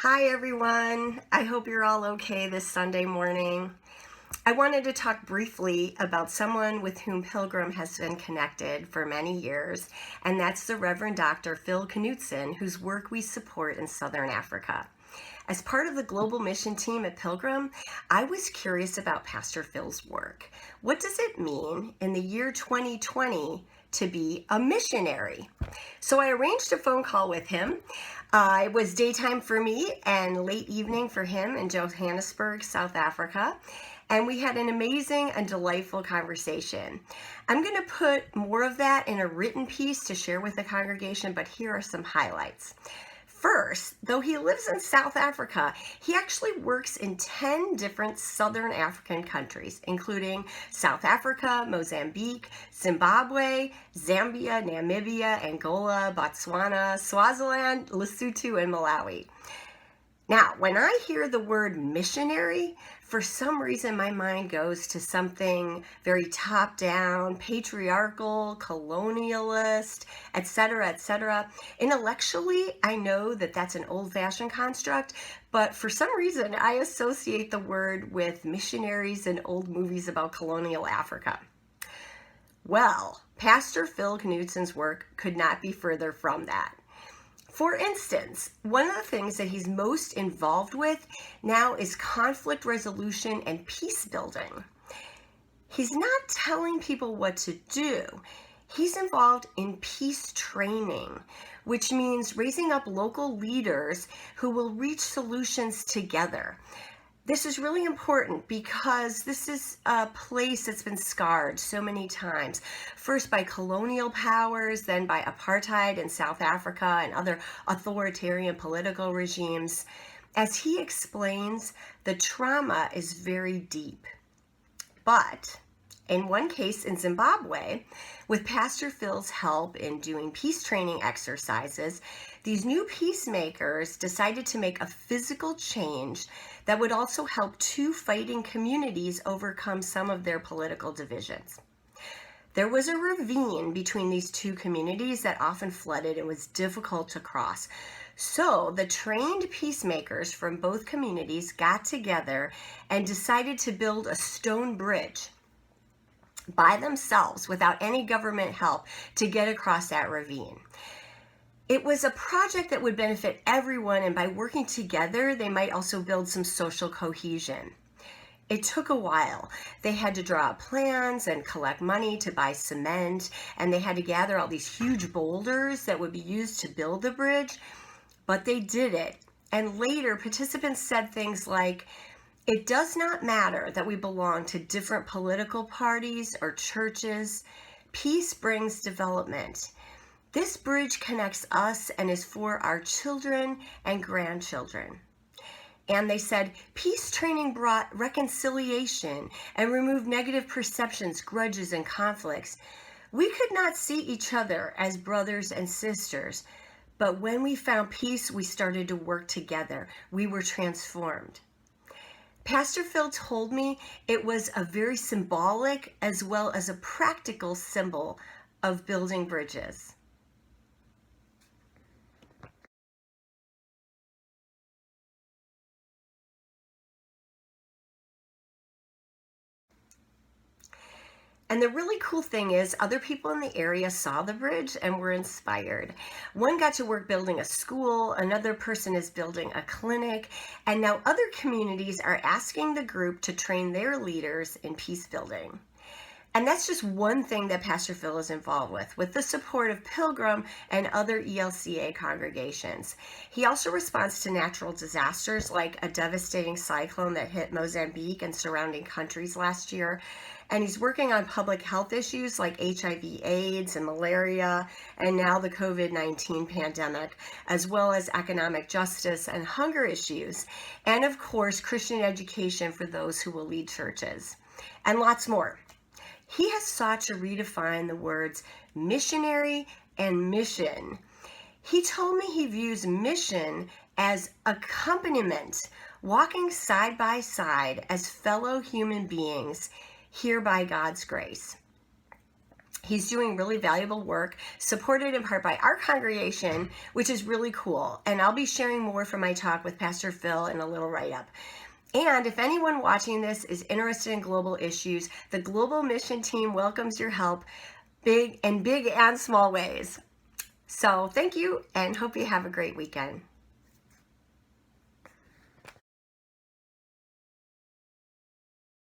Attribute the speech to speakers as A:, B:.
A: Hi everyone. I hope you're all okay this Sunday morning. I wanted to talk briefly about someone with whom Pilgrim has been connected for many years, and that's the Reverend Dr. Phil Knudsen, whose work we support in Southern Africa. As part of the global mission team at Pilgrim, I was curious about Pastor Phil's work. What does it mean in the year 2020 to be a missionary? So I arranged a phone call with him. It was daytime for me and late evening for him in Johannesburg, South Africa. And we had an amazing and delightful conversation. I'm going to put more of that in a written piece to share with the congregation, but here are some highlights. First, though he lives in South Africa, he actually works in 10 different Southern African countries, including South Africa, Mozambique, Zimbabwe, Zambia, Namibia, Angola, Botswana, Swaziland, Lesotho, and Malawi. Now, when I hear the word missionary, for some reason my mind goes to something very top-down, patriarchal, colonialist, etc., etc. Intellectually, I know that that's an old-fashioned construct, but for some reason I associate the word with missionaries in old movies about colonial Africa. Well, Pastor Phil Knudsen's work could not be further from that. For instance, one of the things that he's most involved with now is conflict resolution and peace building. He's not telling people what to do. He's involved in peace training, which means raising up local leaders who will reach solutions together. This is really important because this is a place that's been scarred so many times, first by colonial powers, then by apartheid in South Africa and other authoritarian political regimes. As he explains, the trauma is very deep. But in one case in Zimbabwe, with Pastor Phil's help in doing peace training exercises, these new peacemakers decided to make a physical change that would also help two fighting communities overcome some of their political divisions. There was a ravine between these two communities that often flooded and was difficult to cross. So the trained peacemakers from both communities got together and decided to build a stone bridge by themselves without any government help to get across that ravine. It was a project that would benefit everyone, and by working together, they might also build some social cohesion. It took a while. They had to draw up plans and collect money to buy cement, and they had to gather all these huge boulders that would be used to build the bridge, but they did it. And later, participants said things like, "It does not matter that we belong to different political parties or churches. Peace brings development. This bridge connects us and is for our children and grandchildren." And they said, peace training brought reconciliation and removed negative perceptions, grudges, and conflicts. We could not see each other as brothers and sisters, but when we found peace, we started to work together. We were transformed. Pastor Phil told me it was a very symbolic as well as a practical symbol of building bridges. And the really cool thing is other people in the area saw the bridge and were inspired. One got to work building a school, another person is building a clinic, and now other communities are asking the group to train their leaders in peace building. And that's just one thing that Pastor Phil is involved with the support of Pilgrim and other ELCA congregations. He also responds to natural disasters like a devastating cyclone that hit Mozambique and surrounding countries last year. And he's working on public health issues like HIV/AIDS and malaria, and now the COVID-19 pandemic, as well as economic justice and hunger issues, and of course, Christian education for those who will lead churches, and lots more. He has sought to redefine the words missionary and mission. He told me he views mission as accompaniment, walking side by side as fellow human beings here by God's grace. He's doing really valuable work, supported in part by our congregation, which is really cool. And I'll be sharing more from my talk with Pastor Phil in a little write-up. And if anyone watching this is interested in global issues, the Global Mission Team welcomes your help, big and small ways. So thank you, and hope you have a great weekend.